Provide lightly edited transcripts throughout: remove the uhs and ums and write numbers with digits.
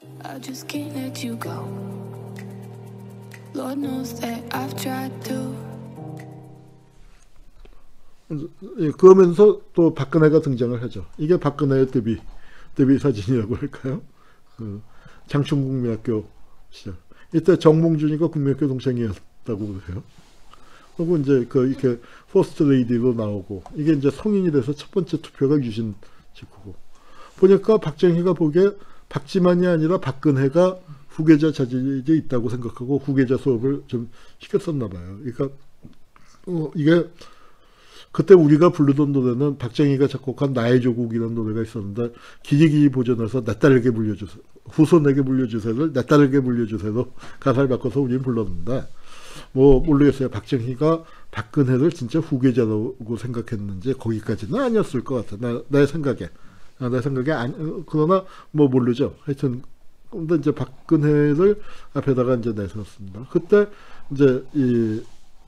I just can't let you go. Lord knows that I've tried to. 그러면서 또 박근혜가 등장을 하죠. 이게 박근혜의 데뷔 사진이라고 할까요? 그 장충국민학교 시절. 이때 정몽준이가 국민학교 동창이었다고 그래요. 그리고 이제 이렇게 퍼스트 레이디로 나오고, 이게 이제 성인이 돼서 첫 번째 투표가 유신 직후고. 보니까 박정희가 보기에 박지만이 아니라 박근혜가 후계자 자질이 있다고 생각하고 후계자 수업을 좀 시켰었나 봐요. 그러니까 이게 그때 우리가 부르던 노래는 박정희가 작곡한 나의 조국이라는 노래가 있었는데, 기지기지 보존해서 내 딸에게 물려주세요, 후손에게 물려주세요를 내 딸에게 물려주세요로 가사를 바꿔서 우리는 불렀는데, 뭐 모르겠어요. 박정희가 박근혜를 진짜 후계자라고 생각했는지 거기까지는 아니었을 것 같아. 내 생각에 아니, 그러나 뭐 모르죠. 하여튼 근데 이제 박근혜를 앞에다가 이제 내세웠습니다. 그때 이제 이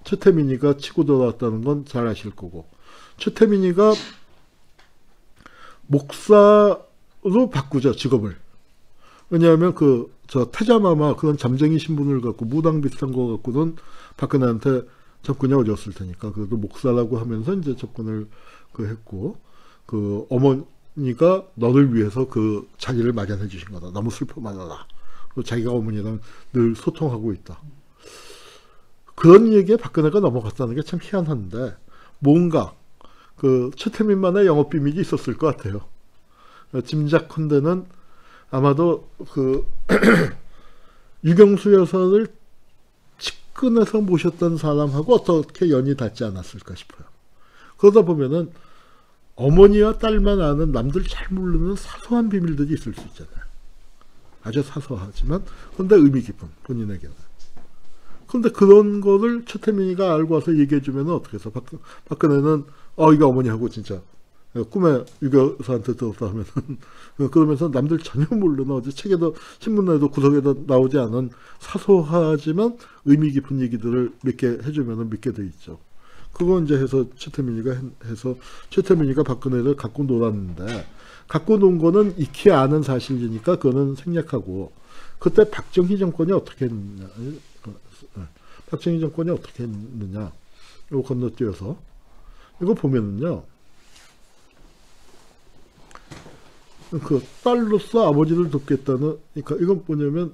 최태민이가 치고 들어왔다는 건 잘 아실 거고, 최태민이가 목사로 바꾸죠, 직업을. 왜냐하면 저 태자마마 그런 잠쟁이 신분을 갖고 무당 비슷한 거 갖고는 박근혜한테 접근이 어려웠을 테니까, 그래도 목사라고 하면서 이제 접근을 했고, 어머니가 너를 위해서 그 자리를 마련해 주신 거다. 너무 슬퍼 말아라. 그리고 자기가 어머니랑 늘 소통하고 있다. 그런 얘기에 박근혜가 넘어갔다는 게 참 희한한데, 뭔가 최태민만의 영업 비밀이 있었을 것 같아요. 짐작컨대는 아마도 유경수 여사를 측근해서 모셨던 사람하고 어떻게 연이 닿지 않았을까 싶어요. 그러다 보면은 어머니와 딸만 아는 남들 잘 모르는 사소한 비밀들이 있을 수 있잖아요. 아주 사소하지만 그런데 의미 깊은, 본인에게는. 그런데 그런 거를 최태민이가 알고 와서 얘기해주면 어떻게 해서 박근혜는 이거 어머니하고 진짜 꿈에 유교사한테 들었다 하면은 그러면서 남들 전혀 모르는, 어제 책에도 신문에도 구석에도 나오지 않은 사소하지만 의미 깊은 얘기들을 몇 개 해주면은 믿게 돼 있죠. 그거 이제 해서 최태민이가 박근혜를 갖고 놀았는데, 갖고 논 거는 익히 아는 사실이니까 그거는 생략하고, 그때 박정희 정권이 어떻게 했느냐, 이거 건너뛰어서 이거 보면은요, 딸로서 아버지를 돕겠다는, 그러니까 이건 뭐냐면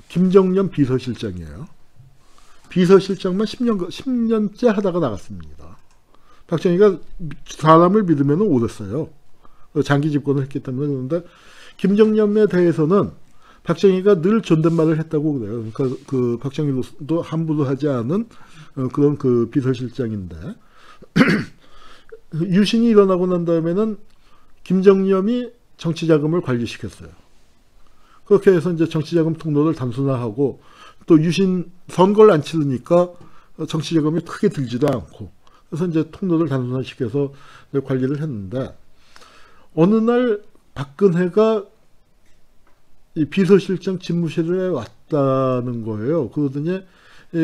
김정년 비서실장이에요. 비서실장만 10년째 하다가 나갔습니다. 박정희가 사람을 믿으면 오랬어요. 장기 집권을 했기 때문에. 그런데 김정년에 대해서는 박정희가 늘 존댓말을 했다고 그래요. 그러니까 박정희도 함부로 하지 않은 그런 비서실장인데, 유신이 일어나고 난 다음에는 김정념이 정치자금을 관리시켰어요. 그렇게 해서 이제 정치자금 통로를 단순화하고, 또 유신 선거를 안 치르니까 정치자금이 크게 들지도 않고, 그래서 이제 통로를 단순화시켜서 관리를 했는데, 어느 날 박근혜가 이 비서실장 집무실에 왔다는 거예요. 그러더니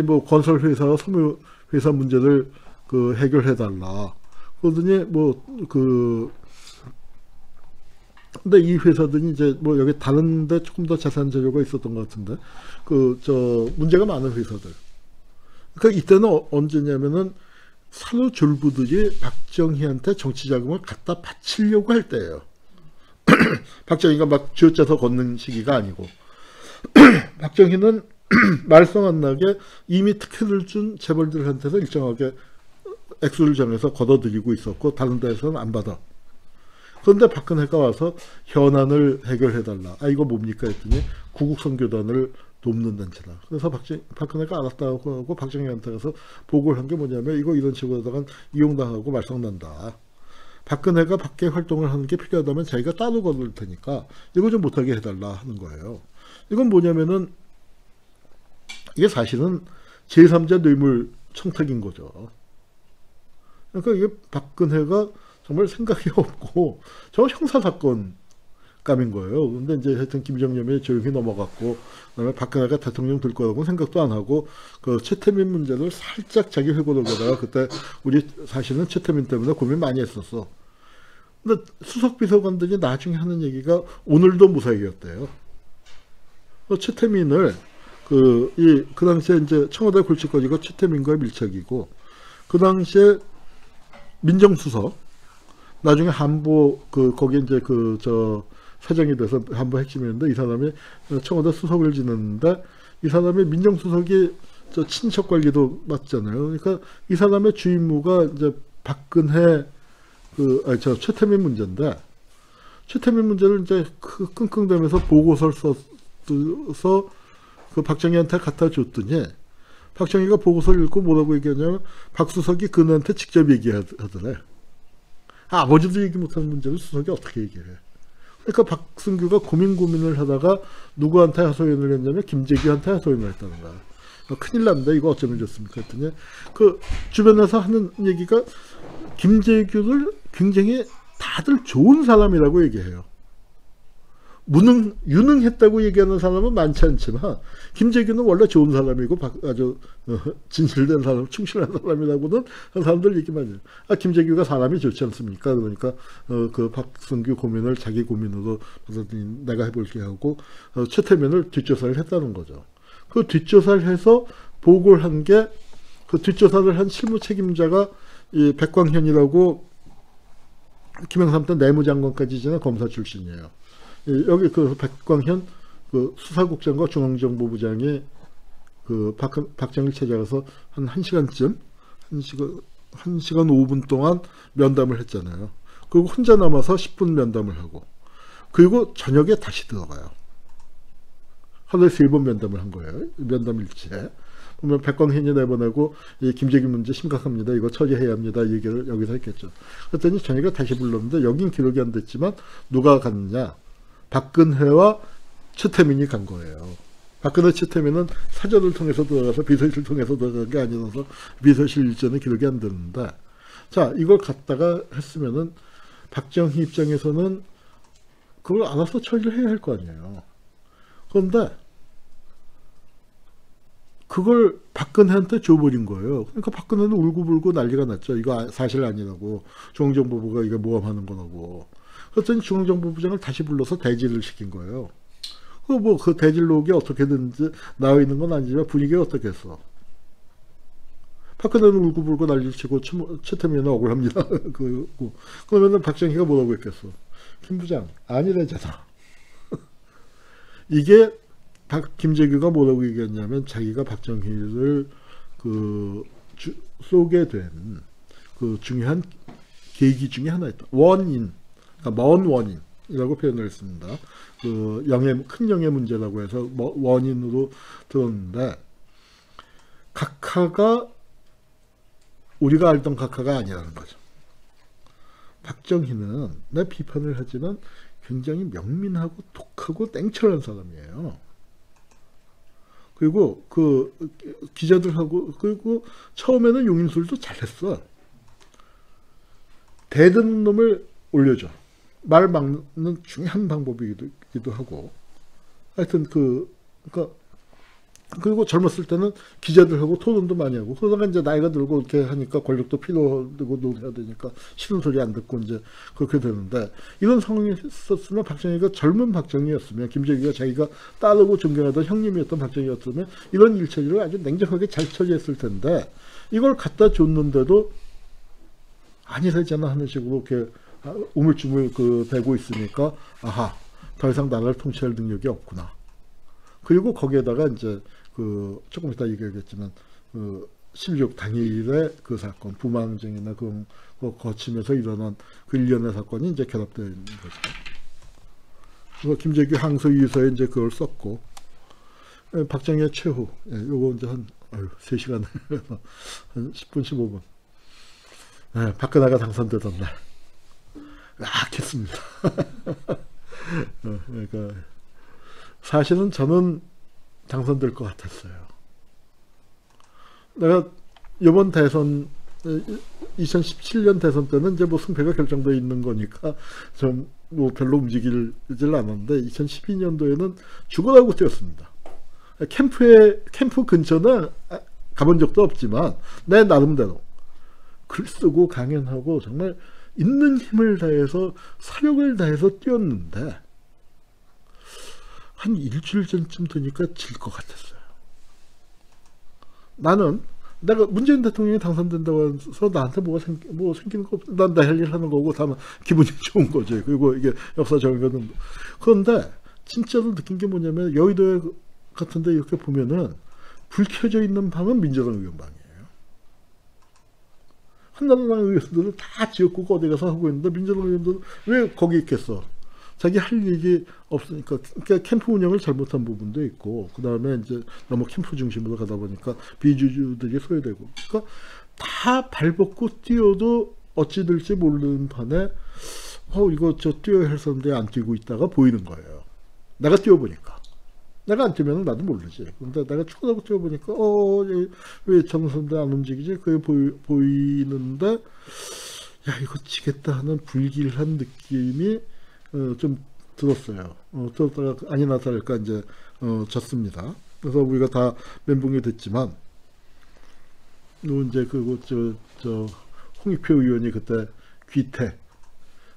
뭐 건설회사와 섬유회사 문제를 해결해달라. 그러더니 근데 이 회사들이 이제 뭐 여기 다른데 조금 더 자산 재료가 있었던 것 같은데, 문제가 많은 회사들. 그러니까 이때는 언제냐면은 산후졸부들이 박정희한테 정치자금을 갖다 바치려고 할 때예요. 박정희가 막 쥐어짜서 걷는 시기가 아니고, 박정희는 말썽 안 나게 이미 특혜를 준 재벌들한테서 일정하게 액수를 정해서 걷어들이고 있었고, 다른 데에서는 안 받아. 그런데 박근혜가 와서 현안을 해결해달라. 이거 뭡니까 했더니 구국선교단을 돕는 단체다. 그래서 박근혜가 알았다고 하고 박정희한테 가서 보고를 한 게 뭐냐면, 이거 이런 식으로 하다가 이용당하고 말썽난다. 박근혜가 밖에 활동을 하는 게 필요하다면 자기가 따로 걸을 테니까 이거 좀 못하게 해달라 하는 거예요. 이건 뭐냐면은, 이게 사실은 제3자 뇌물 청탁인 거죠. 그러니까 이게 박근혜가 정말 생각이 없고 저 형사사건감인 거예요. 근데 이제 하여튼 김정념이 조용히 넘어갔고, 그다음에 박근혜가 대통령 될 거라고 생각도 안 하고, 최태민 문제를 살짝 자기 회고록에다가, 그때 우리 사실은 최태민 때문에 고민 많이 했었어. 근데 수석 비서관들이 나중에 하는 얘기가 오늘도 무사히였대요. 최태민을 그 당시에 이제 청와대 골칫거리가 최태민과의 밀착이고, 그 당시에 민정수석, 나중에 한보 거기 이제 사장이 돼서 한보 핵심이었는데, 이 사람이 청와대 수석을 지냈는데, 이 사람이 민정수석이 친척 관리도 맡잖아요. 그러니까 이 사람의 주임무가 이제 박근혜 최태민 문제인데, 최태민 문제를 이제 끙끙대면서 보고서를 써서 그 박정희한테 갖다 줬더니, 박정희가 보고서를 읽고 뭐라고 얘기하냐면, 박수석이 그한테 직접 얘기하더래. 아버지도 얘기 못하는 문제를 수석이 어떻게 얘기해. 그러니까 박승규가 고민을 하다가 누구한테 하소연을 했냐면 김재규한테 하소연을 했다는 거야. 큰일 났는데 이거 어쩌면 좋습니까 했더니, 그 주변에서 하는 얘기가 김재규를 굉장히 다들 좋은 사람이라고 얘기해요. 유능했다고 얘기하는 사람은 많지 않지만, 김재규는 원래 좋은 사람이고 아주 진실된 사람, 충실한 사람이라고는 사람들 얘기 많이 해요. 김재규가 사람이 좋지 않습니까? 그러니까 그 박승규 고민을 자기 고민으로 내가 해볼게 하고 최태민을 뒷조사를 했다는 거죠. 그 뒷조사를 해서 보고를 한 게, 그 뒷조사를 한 실무 책임자가 이 백광현이라고, 김영삼 때 내무장관까지 지낸 검사 출신이에요. 여기 그 백광현 그 수사국장과 중앙정보부장이 그 박정희를 찾아가서 한 1시간쯤, 1시간 5분 동안 면담을 했잖아요. 그리고 혼자 남아서 10분 면담을 하고, 그리고 저녁에 다시 들어가요. 하루에 3번 면담을 한 거예요. 면담 일지에. 그러면 백광현이 내보내고, 이 김재규 문제 심각합니다. 이거 처리해야 합니다. 얘기를 여기서 했겠죠. 그랬더니 저녁에 다시 불렀는데, 여긴 기록이 안 됐지만 누가 갔느냐? 박근혜와 최태민이 간 거예요. 박근혜, 최태민은 사저를 통해서 들어가서 비서실 통해서 들어간 게 아니라서 비서실 일정은 기록이 안 되는데, 자, 이걸 갖다가 했으면은 박정희 입장에서는 그걸 알아서 처리를 해야 할 거 아니에요. 그런데 그걸 박근혜한테 줘버린 거예요. 그러니까 박근혜는 울고불고 난리가 났죠. 이거 사실 아니라고. 중앙정보부가 이거 모함하는 거라고. 그랬더니 중앙정보부장을 다시 불러서 대질을 시킨 거예요. 그 대질록이 어떻게든지 나와 있는 건 아니지만 분위기가 어떻겠어. 박근혜는 울고불고 난리를 치고 최태민은 억울합니다. 그러면은 박정희가 뭐라고 했겠어. 김 부장 아니래잖아. 이게 김재규가 뭐라고 얘기했냐면, 자기가 박정희를 쏘게 된 그 중요한 계기 중에 하나였다. 원인. 그러니까 먼 원인이라고 표현을 했습니다. 큰 영해 문제라고 해서 원인으로 들었는데, 각하가 우리가 알던 각하가 아니라는 거죠. 박정희는 내 비판을 하지만 굉장히 명민하고 독하고 땡철한 사람이에요. 그리고 그 기자들하고, 그리고 처음에는 용인술도 잘했어. 대드는 놈을 올려줘. 말 막는 중요한 방법이기도 하고. 하여튼 그리고 젊었을 때는 기자들하고 토론도 많이 하고, 그러다가 이제 나이가 들고 이렇게 하니까 권력도 필요하고 노래해야 되니까 싫은 소리 안 듣고 이제 그렇게 되는데, 이런 상황이 있었으면 박정희가 젊은 박정희였으면, 김재규가 자기가 따르고 존경하던 형님이었던 박정희였으면 이런 일처리를 아주 냉정하게 잘 처리했을 텐데, 이걸 갖다 줬는데도 아니래잖아 하는 식으로 이렇게 우물쭈물 대고 있으니까, 아하, 더 이상 나라를 통치할 능력이 없구나. 그리고 거기에다가 이제 조금 이따 얘기하겠지만 16 당일의 그 사건, 부망쟁이나 그거 거치면서 일어난 그 일련의 사건이 이제 결합되어 있는 거죠. 김재규 항소유서에 이제 그걸 썼고, 박정희의 최후, 요거 이제 한 3시간, 한 10분, 15분. 박근혜가 당선되던 날. 했습니다. 그러니까 사실은 저는 당선될 것 같았어요. 내가 이번 대선, 2017년 대선 때는 이제 뭐 승패가 결정되어 있는 거니까 좀 뭐 별로 움직이질 않았는데, 2012년도에는 죽어라고 뛰었습니다. 캠프 근처는 가본 적도 없지만 내 나름대로 글 쓰고 강연하고 정말 있는 힘을 다해서 사력을 다해서 뛰었는데 한 일주일 전쯤 되니까 질 것 같았어요. 나는 내가 문재인 대통령이 당선된다고 해서 나한테 뭐 생기는 거 없어. 난 나 할 일 하는 거고 다만 기분이 좋은 거지. 그리고 이게 역사 정의는 그런데 진짜로 느낀 게 뭐냐면 여의도 같은데 이렇게 보면은 불 켜져 있는 방은 민주당 의원방이에요. 한나라당 의원들은 다 지역구가 어디 가서 하고 있는데 민주당 의원들은 왜 거기 있겠어? 자기 할 일이 없으니까. 그러니까 캠프 운영을 잘못한 부분도 있고, 그 다음에 이제 너무 캠프 중심으로 가다 보니까 비주주들이 소외되고, 그러니까 다 발벗고 뛰어도 어찌 될지 모르는 판에 이거 저 뛰어야 할 사람들이 안 뛰고 있다가 보이는 거예요. 내가 뛰어보니까. 내가 안 뛰면 나도 모르지. 근데 내가 축구하고 뛰어보니까 왜 저런 사람들 안 움직이지? 그게 보이는데 야 이거 지겠다 하는 불길한 느낌이 좀 들었어요. 들었다가 아니나 다를까 이제 졌습니다. 그래서 우리가 다 멘붕이 됐지만 이제 그거 저 홍익표 의원이 그때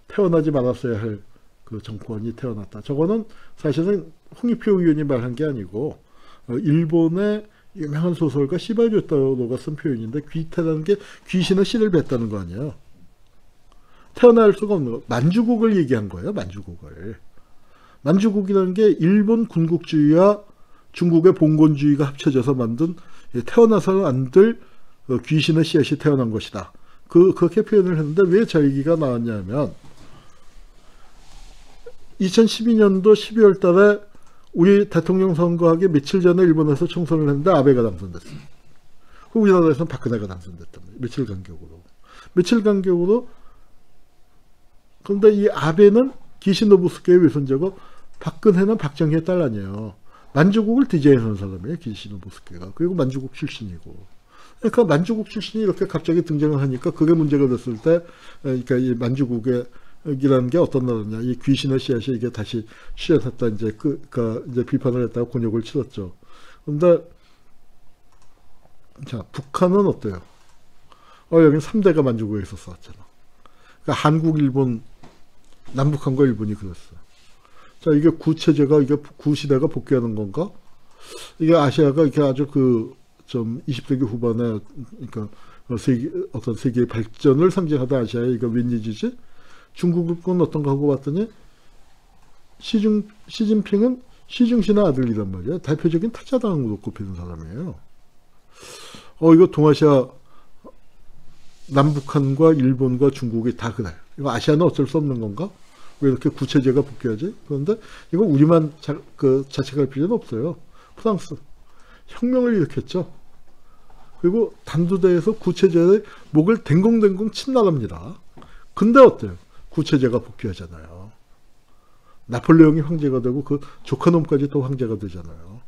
태어나지 말았어야 할 그 정권이 태어났다. 저거는 사실은 홍익표 의원이 말한 게 아니고 일본의 유명한 소설가 시바리오타로가 쓴 표현인데 귀태라는 게 귀신의 씨를 뱉다는 거 아니에요. 태어날 수가 없는 거. 만주국을 얘기한 거예요. 만주국이라는 게 일본 군국주의와 중국의 봉건주의가 합쳐져서 만든 태어나서는 안 될 귀신의 씨앗이 태어난 것이다. 그렇게 표현을 했는데 왜 저 얘기가 나왔냐면 2012년도 12월 달에 우리 대통령 선거하기 며칠 전에 일본에서 총선을 했는데 아베가 당선됐어요. 우리나라에서는 박근혜가 당선됐단 말이에요. 며칠 간격으로. 그런데 이 아베는 기시노부스케의 외손자고 박근혜는 박정희의 딸 아니에요. 만주국을 디자인한 사람이에요. 기시노부스케가. 그리고 만주국 출신이고. 그러니까 만주국 출신이 이렇게 갑자기 등장을 하니까 그게 문제가 됐을 때, 그러니까 이 만주국이라는 게 어떤 나라냐. 이 귀신의 씨앗이 이게 다시 출현했다. 이제 이제 비판을 했다고 곤욕을 치렀죠. 그런데, 자, 북한은 어때요? 여기 3대가 만주국에 있었잖아. 그러니까 한국, 일본, 남북한과 일본이 그랬어. 자, 이게 구체제가, 이게 구시대가 복귀하는 건가? 이게 아시아가 이렇게 아주 좀 20세기 후반에, 그러니까 어떤 세계의 발전을 상징하던 아시아에 이거 웬일이지? 중국은 어떤가 하고 봤더니, 시진핑은 시중신의 아들이란 말이야. 대표적인 타자당으로 꼽히는 사람이에요. 이거 동아시아, 남북한과 일본과 중국이 다 그래. 이거 아시아는 어쩔 수 없는 건가? 왜 이렇게 구체제가 복귀하지? 그런데 이거 우리만 자책할 필요는 없어요. 프랑스. 혁명을 일으켰죠. 그리고 단두대에서 구체제의 목을 댕공댕공 친 나라입니다. 근데 어때요? 구체제가 복귀하잖아요. 나폴레옹이 황제가 되고 그 조카놈까지 또 황제가 되잖아요.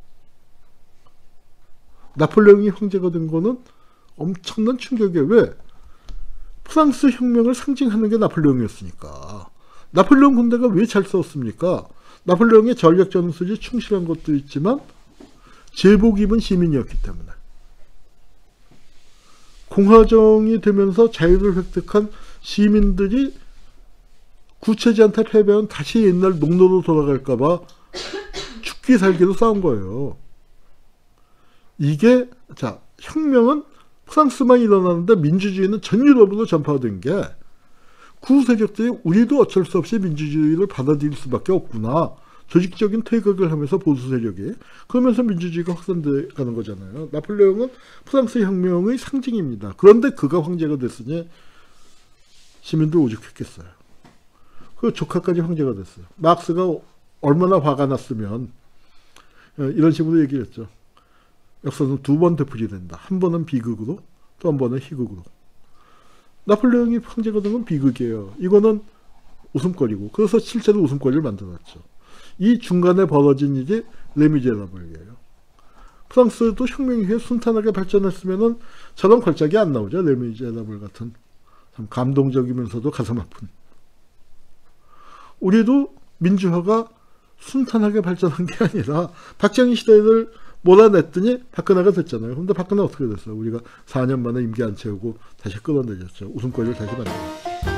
나폴레옹이 황제가 된 거는 엄청난 충격이에요. 왜? 프랑스 혁명을 상징하는 게 나폴레옹이었으니까. 나폴레옹 군대가 왜 잘 싸웠습니까? 나폴레옹의 전략 전술이 충실한 것도 있지만 제복 입은 시민이었기 때문에. 공화정이 되면서 자유를 획득한 시민들이 구체제한테 패배하면 다시 옛날 농노로 돌아갈까봐 죽기 살기로 싸운 거예요. 이게, 자, 혁명은 프랑스만 일어나는데 민주주의는 전 유럽으로 전파된 게 구세력들이 우리도 어쩔 수 없이 민주주의를 받아들일 수밖에 없구나. 조직적인 퇴각을 하면서 보수 세력이. 그러면서 민주주의가 확산돼 가는 거잖아요. 나폴레옹은 프랑스 혁명의 상징입니다. 그런데 그가 황제가 됐으니 시민들 오죽했겠어요. 그 조카까지 황제가 됐어요. 막스가 얼마나 화가 났으면 이런 식으로 얘기를 했죠. 역사는 두 번 되풀이된다. 한 번은 비극으로, 또 한 번은 희극으로. 나폴레옹이 황제가 된 건 비극이에요. 이거는 웃음거리고. 그래서 실제로 웃음거리를 만들어놨죠. 이 중간에 벌어진 일이 레미제라블이에요. 프랑스도 혁명 이후에 순탄하게 발전했으면은 저런 걸작이 안 나오죠. 레미제라블 같은. 참 감동적이면서도 가슴 아픈. 우리도 민주화가 순탄하게 발전한 게 아니라 박정희 시대를 몰아냈더니 박근혜가 됐잖아요. 근데 박근혜 어떻게 됐어요? 우리가 4년 만에 임기 안 채우고 다시 끌어내렸죠. 웃음거리를 다시 만들었죠.